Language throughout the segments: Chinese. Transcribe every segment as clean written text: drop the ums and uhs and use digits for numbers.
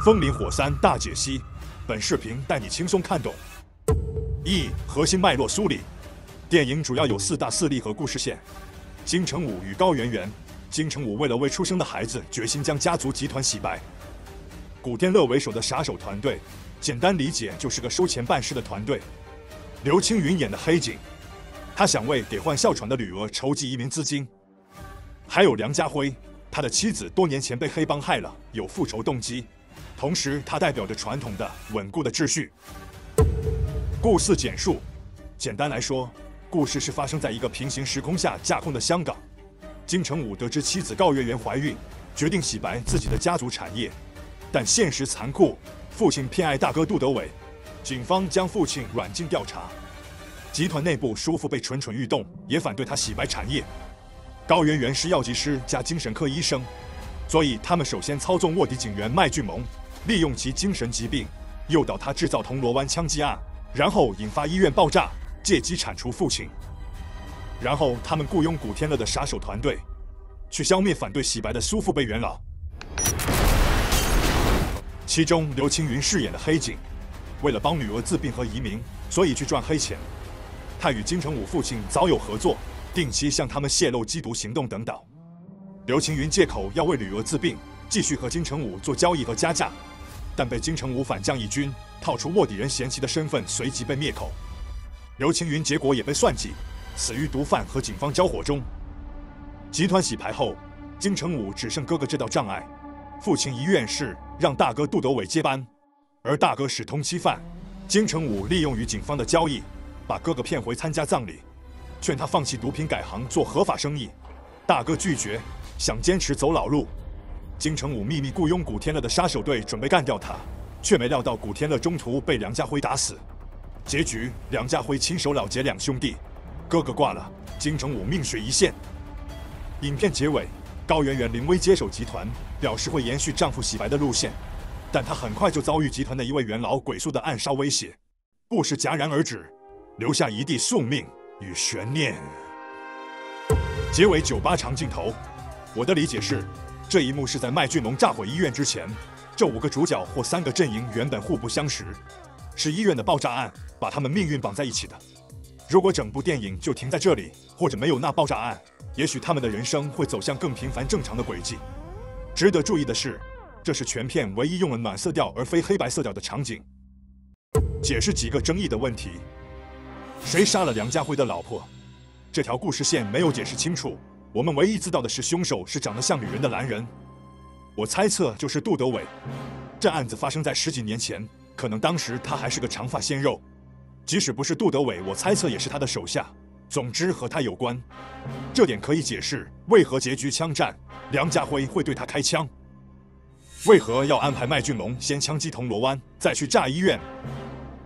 风林火山大解析，本视频带你轻松看懂。核心脉络梳理。电影主要有4大势力和故事线：金城武与高圆圆。金城武为了未出生的孩子，决心将家族集团洗白。古天乐为首的杀手团队，简单理解就是个收钱办事的团队。刘青云演的黑警，他想为给换哮喘的女儿筹集移民资金。还有梁家辉，他的妻子多年前被黑帮害了，有复仇动机。同时，他代表着传统的稳固的秩序。故事简述，简单来说，故事是发生在一个平行时空下架空的香港。金城武得知妻子高圆圆怀孕，决定洗白自己的家族产业，但现实残酷，父亲偏爱大哥杜德伟，警方将父亲软禁调查。集团内部叔父辈蠢蠢欲动，也反对他洗白产业。高圆圆是药剂师加精神科医生，所以他们首先操纵卧底警员麦俊萌，利用其精神疾病，诱导他制造铜锣湾枪击案，然后引发医院爆炸，借机铲除父亲。然后他们雇佣古天乐的杀手团队，去消灭反对洗白的叔父辈元老。其中刘青云饰演的黑警，为了帮女儿治病和移民，所以去赚黑钱。他与金城武父亲早有合作，定期向他们泄露缉毒行动等等。刘青云借口要为女儿治病，继续和金城武做交易和加价，但被金城武反将一军，套出卧底人嫌弃的身份，随即被灭口。刘青云结果也被算计，死于毒贩和警方交火中。集团洗牌后，金城武只剩哥哥这道障碍。父亲遗愿是让大哥杜德伟接班，而大哥是通缉犯。金城武利用与警方的交易，把哥哥骗回参加葬礼，劝他放弃毒品改行做合法生意。大哥拒绝，想坚持走老路。金城武秘密雇佣古天乐的杀手队，准备干掉他，却没料到古天乐中途被梁家辉打死。结局，梁家辉亲手了结2兄弟，哥哥挂了，金城武命悬一线。影片结尾，高圆圆临危接手集团，表示会延续丈夫洗白的路线，但她很快就遭遇集团的一位元老鬼宿的暗杀威胁。故事戛然而止，留下一地宿命与悬念。结尾酒吧长镜头，我的理解是，这一幕是在麦浚龙炸毁医院之前，这5个主角或3个阵营原本互不相识，是医院的爆炸案把他们命运绑在一起的。如果整部电影就停在这里，或者没有那爆炸案，也许他们的人生会走向更平凡正常的轨迹。值得注意的是，这是全片唯一用了暖色调而非黑白色调的场景。解释几个争议的问题：谁杀了梁家辉的老婆？这条故事线没有解释清楚，我们唯一知道的是凶手是长得像女人的男人。我猜测就是杜德伟。这案子发生在10几年前，可能当时他还是个长发鲜肉。即使不是杜德伟，我猜测也是他的手下。总之和他有关，这点可以解释为何结局枪战，梁家辉会对他开枪。为何要安排麦浚龙先枪击铜锣湾，再去炸医院？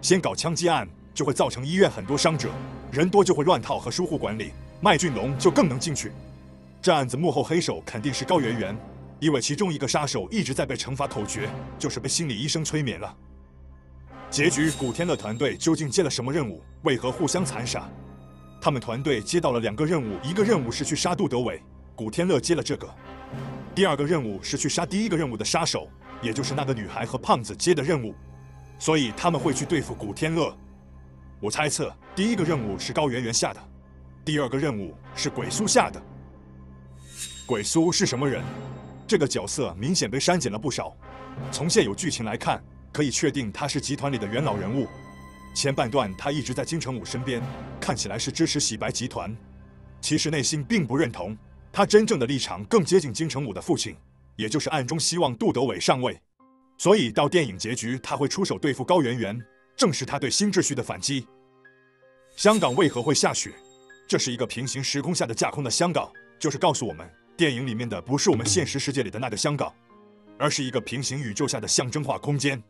先搞枪击案就会造成医院很多伤者，人多就会乱套和疏忽管理，麦浚龙就更能进去。这案子幕后黑手肯定是高圆圆，因为其中一个杀手一直在被惩罚，口诀就是被心理医生催眠了。结局，古天乐团队究竟接了什么任务？为何互相残杀？他们团队接到了2个任务，一个任务是去杀杜德伟，古天乐接了这个；第2个任务是去杀第1个任务的杀手，也就是那个女孩和胖子接的任务，所以他们会去对付古天乐。我猜测，第1个任务是高圆圆下的，第2个任务是鬼宿下的。鬼宿是什么人？这个角色明显被删减了不少。从现有剧情来看，可以确定他是集团里的元老人物。前半段他一直在金城武身边，看起来是支持洗白集团，其实内心并不认同。他真正的立场更接近金城武的父亲，也就是暗中希望杜德伟上位。所以到电影结局他会出手对付高圆圆，正是他对新秩序的反击。香港为何会下雪？这是一个平行时空下的架空的香港，就是告诉我们，电影里面的不是我们现实世界里的那个香港，而是一个平行宇宙下的象征化空间。